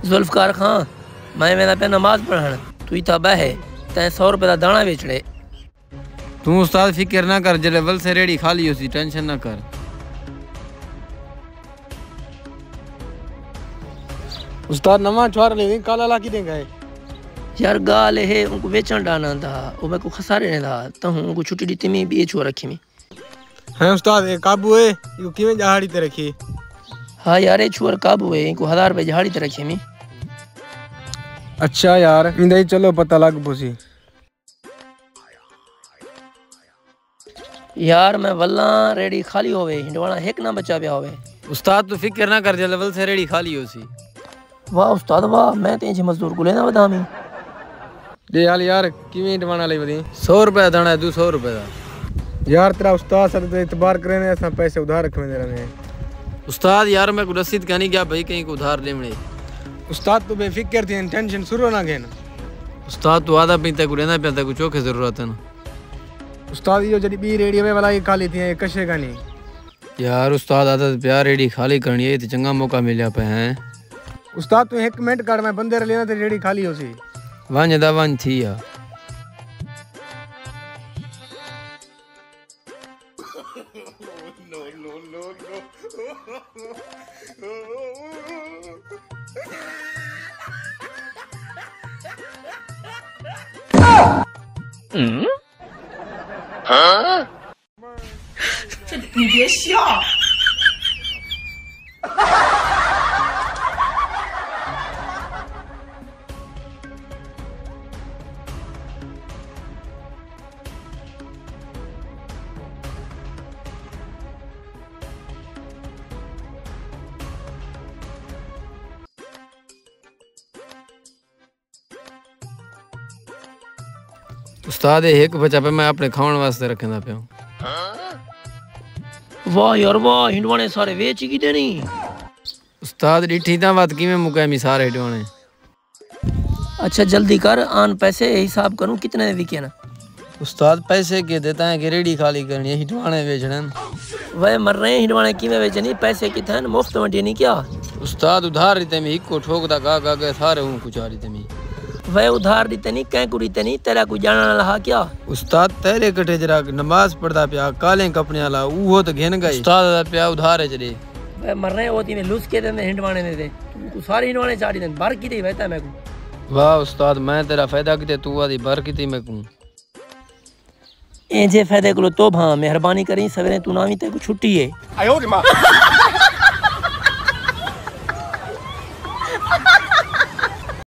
जुल्फकार खां, मैं वेंदा पे नमाज पढ़ण, तू इथा बह तैं 100 रुपए का दाना बेचड़े। तू उस्ताद फिक्र ना कर, जले वल से रेड़ी खाली होसी, टेंशन ना कर। उस्ताद नवा छुआर ले काला ला की देंगा यार गाल है उनको बेचण डाना था, ओ मैं को खसारे ने था, तो उनको छुट्टी दी मी बे छुआ रखी मी। हैं उस्ताद ए काबू है, यो किवें जहाड़ी ते रखी? हाँ यार ए छुआ काबू है, इनको 1000 रुपए जहाड़ी ते रखी मी। अच्छा यार इंदा ही चलो पता लग पोसी। यार मैं वल्ला रेडी खाली होवे, हिंडवाना एक ना बचा पिया होवे। उस्ताद तू फिक्र ना कर, जले वल से रेड़ी खाली होसी। वाह उस्ताद वाह, मैं तेज मजदूर को लेना बदामी। दे यार किवें डवाना ले बदी? 100 रुपए दाना है, 200 रुपए दा। यार तेरा उस्ताद सर तो इतबार करे असा पैसे उधार रखवे दे रहे। उस्ताद यार मैं को रसीद कहनी क्या भाई कहीं को उधार लेवणे। उस्ताद तू बेफिक्र थी, टेंशन शुरू ना घेन। उस्ताद तू आधा पीता को रहना पिया को चोखे जरूरत है ना। उस्ताद यो जड़ी बी रेडी में वाला ये खाली थी, ये कशे का नहीं। यार उस्ताद आधा प्यार रेडी खाली करनी है, तो चंगा मौका मिलया पे हैं। उस्ताद तू 1 मिनट कर, मैं बंदे लेना ते रेडी खाली होसी। वन दा वन थी या你别笑。उस्ताद एक बचा पे मैं अपने खावन वास्ते रखना पे। वाह यार वाह, हिंडवाने सारे वेच की देनी। उस्ताद डिठी ता बात की में मुकामी सारे हिंडवाने। अच्छा जल्दी कर, आन पैसे हिसाब करूं कितने विके ना। उस्ताद पैसे के देता है कि रेडी खाली करनी है, हिंडवाने बेचने। वह मर रहे हैं हिंडवाने की में बेचनी, पैसे कितने मुफ्त में देनी क्या? उस्ताद उधार रीते में इको ठोकदा गा के सारे हूं कुछ आ रीते में। वह उधार दीते नहीं, कहीं को दीते नहीं, तेरा कोई जाना ना रहा क्या? उस्ताद तेरे कटे जरा नमाज पढ़दा पिया, काले कपड़े वाला वो तो घेन गए। उस्ताद दा पिया उधार है जरे। वह मर रहे होती में लुस के दे हिंडवाने दे, तू सारे हिंडवाने चाड़ी दे बार की दे बहता मैं को। वाह उस्ताद मैं तेरा फायदा किते तू आदी बार किती मैं को। ए जे फायदे को तो भा मेहरबानी करी, सवेरे तू ना भी ते को छुट्टी है।